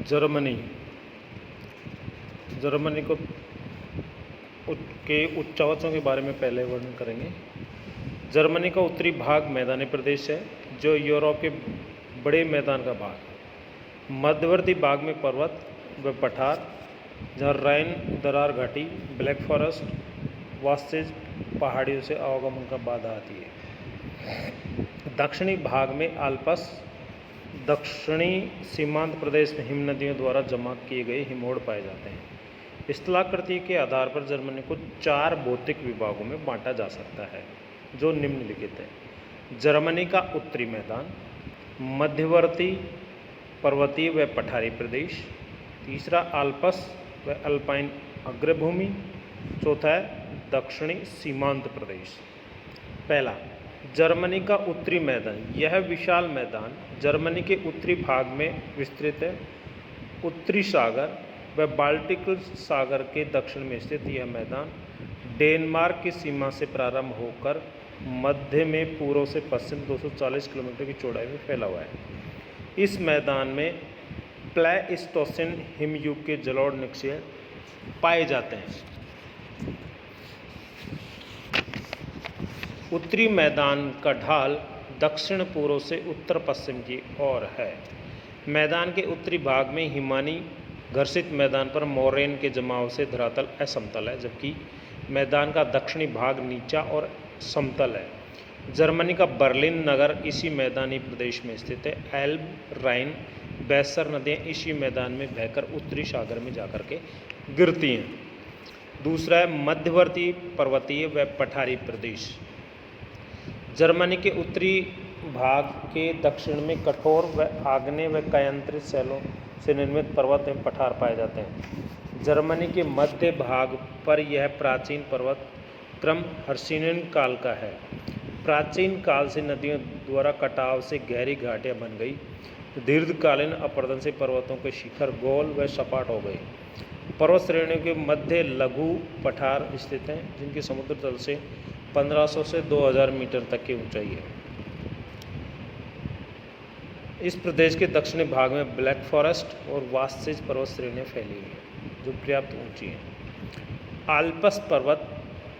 Germany Germany को के उच्चावचों के बारे में पहले वर्णन करेंगे। जर्मनी का उत्तरी भाग मैदानी प्रदेश है जो यूरोप के बड़े मैदान का भाग है। मध्यवर्ती भाग में पर्वत व पठार जहाँ राइन दरार घाटी, ब्लैक फॉरेस्ट, वास्तेज पहाड़ियों से आवागमन का बाधा आती है। दक्षिणी भाग में आल्प्स, दक्षिणी सीमांत प्रदेश में हिम नदियों द्वारा जमा किए गए हिमोड़ पाए जाते हैं। स्थलाकृति के आधार पर जर्मनी को 4 भौतिक विभागों में बांटा जा सकता है जो निम्नलिखित है। जर्मनी का उत्तरी मैदान, मध्यवर्ती पर्वतीय व पठारी प्रदेश, तीसरा आल्प्स व अल्पाइन अग्रभूमि, चौथा है दक्षिणी सीमांत प्रदेश। पहला, जर्मनी का उत्तरी मैदान। यह विशाल मैदान जर्मनी के उत्तरी भाग में विस्तृत है। उत्तरी सागर व बाल्टिक सागर के दक्षिण में स्थित यह मैदान डेनमार्क की सीमा से प्रारंभ होकर मध्य में पूर्व से पश्चिम 240 किलोमीटर की चौड़ाई में फैला हुआ है। इस मैदान में प्लेइस्टोसिन हिमयुग के जलोढ़ निक्षय पाए जाते हैं। उत्तरी मैदान का ढाल दक्षिण पूर्व से उत्तर पश्चिम की ओर है। मैदान के उत्तरी भाग में हिमानी घर्षित मैदान पर मोरेन के जमाव से धरातल असमतल है, जबकि मैदान का दक्षिणी भाग नीचा और समतल है। जर्मनी का बर्लिन नगर इसी मैदानी प्रदेश में स्थित है। एल्ब, राइन, वेसर नदियाँ इसी मैदान में बहकर उत्तरी सागर में जाकर के गिरती हैं। दूसरा है मध्यवर्ती पर्वतीय व पठारी प्रदेश। जर्मनी के उत्तरी भाग के दक्षिण में कठोर व आग्नेय व कायांतरित शैलों से निर्मित पर्वत एवं पठार पाए जाते हैं। जर्मनी के मध्य भाग पर यह प्राचीन पर्वत क्रम हर्षियन काल का है। प्राचीन काल से नदियों द्वारा कटाव से गहरी घाटियाँ बन गई। दीर्घकालीन अपरदन से पर्वतों के शिखर गोल व सपाट हो गए। पर्वत श्रेणियों के मध्य लघु पठार स्थित हैं जिनकी समुद्र तल से 1500 से 2000 मीटर तक की ऊंचाई है। इस प्रदेश के दक्षिणी भाग में ब्लैक फॉरेस्ट और वास्तेज पर्वत श्रेणियाँ फैली हुई हैं जो पर्याप्त ऊंची हैं। आल्प्स पर्वत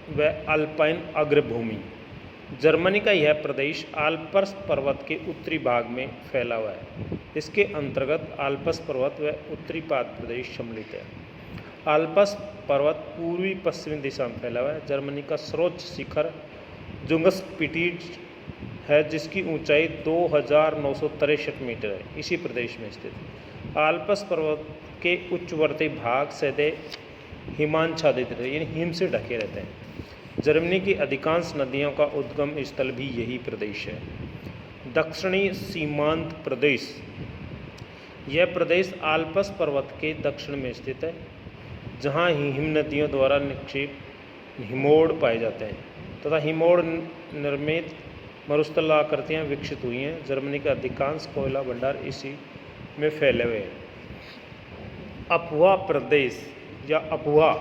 व अल्पाइन अग्रभूमि। जर्मनी का यह प्रदेश आल्प्स पर्वत के उत्तरी भाग में फैला हुआ है। इसके अंतर्गत आल्प्स पर्वत व उत्तरी पाद प्रदेश सम्मिलित है। आल्प्स पर्वत पूर्वी पश्चिमी दिशा में फैला हुआ है। जर्मनी का सर्वोच्च शिखर जुंगस्पिट्ज है जिसकी ऊंचाई 2963 मीटर है, इसी प्रदेश में स्थित है। आल्प्स पर्वत के उच्चवर्ती भाग सदैव हिमाच्छादित रहते हैं, यानी हिम से ढके रहते हैं। जर्मनी की अधिकांश नदियों का उद्गम स्थल भी यही प्रदेश है। दक्षिणी सीमांत प्रदेश। यह प्रदेश आल्प्स पर्वत के दक्षिण में स्थित है जहाँ हिम नदियों द्वारा निक्षेप हिमोड़ पाए जाते हैं तथा हिमोड़ निर्मित मरुस्थल आकृतियाँ विकसित हुई हैं। जर्मनी का अधिकांश कोयला भंडार इसी में फैले हुए हैं। अपुआ प्रदेश या अपुआ।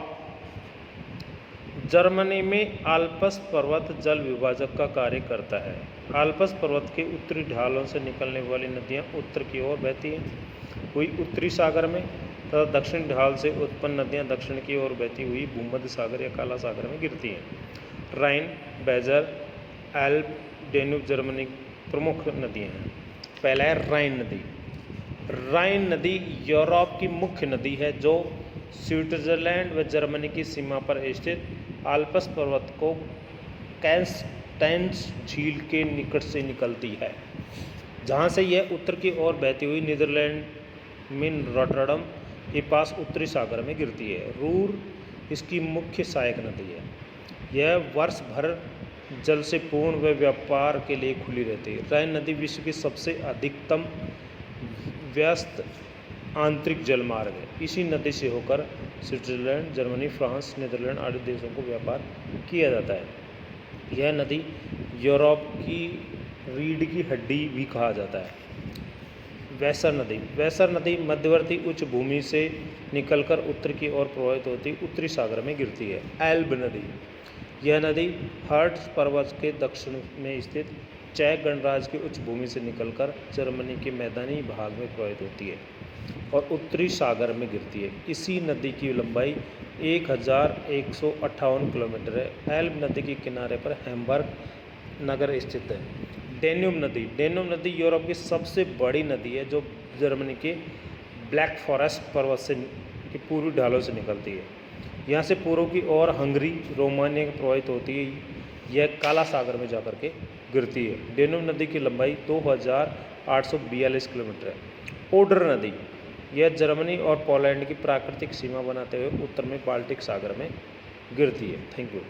जर्मनी में आल्प्स पर्वत जल विभाजक का कार्य करता है। आल्प्स पर्वत के उत्तरी ढालों से निकलने वाली नदियाँ उत्तर की ओर बहती हैं हुई उत्तरी सागर में तथा दक्षिण ढाल से उत्पन्न नदियाँ दक्षिण की ओर बहती हुई भूमध्य सागर या काला सागर में गिरती हैं। राइन, वेजर, एल्ब, डेन्यूब जर्मनी प्रमुख नदियाँ हैं। पहला है राइन नदी। राइन नदी यूरोप की मुख्य नदी है जो स्विट्जरलैंड व जर्मनी की सीमा पर स्थित आल्प्स पर्वत को कैंस्टैंस झील के निकट से निकलती है, जहाँ से यह उत्तर की ओर बहती हुई नीदरलैंड में रॉटरडम के पास उत्तरी सागर में गिरती है। रूर इसकी मुख्य सहायक नदी है। यह वर्ष भर जल से पूर्ण व व्यापार के लिए खुली रहती है। राइन नदी विश्व की सबसे अधिकतम व्यस्त आंतरिक जलमार्ग है। इसी नदी से होकर स्विट्जरलैंड, जर्मनी, फ्रांस, नीदरलैंड आदि देशों को व्यापार किया जाता है। यह नदी यूरोप की रीढ़ की हड्डी भी कहा जाता है। वेसर नदी। वेसर नदी मध्यवर्ती उच्च भूमि से निकलकर उत्तर की ओर प्रवाहित होती उत्तरी सागर में गिरती है। एल्ब नदी। यह नदी हर्ट्ज पर्वत के दक्षिण में स्थित चेक गणराज्य की उच्च भूमि से निकलकर जर्मनी के मैदानी भाग में प्रवाहित होती है। और उत्तरी सागर में गिरती है। इसी नदी की लंबाई 1158 किलोमीटर है। एल्ब नदी के किनारे पर हैम्बर्ग नगर स्थित है। डेन्यूब नदी यूरोप की सबसे बड़ी नदी है, जो जर्मनी के ब्लैक फॉरेस्ट पर्वत से की पूर्वी ढालों से निकलती है। यहाँ से पूर्व की ओर हंगरी, रोमानिया प्रवाहित होती है। यह काला सागर में जाकर के गिरती है। डेन्यूब नदी की लंबाई 2842 किलोमीटर है। ओडर नदी, यह जर्मनी और पोलैंड की प्राकृतिक सीमा बनाते हुए उत्तर में बाल्टिक सागर में गिरती है। Thank you.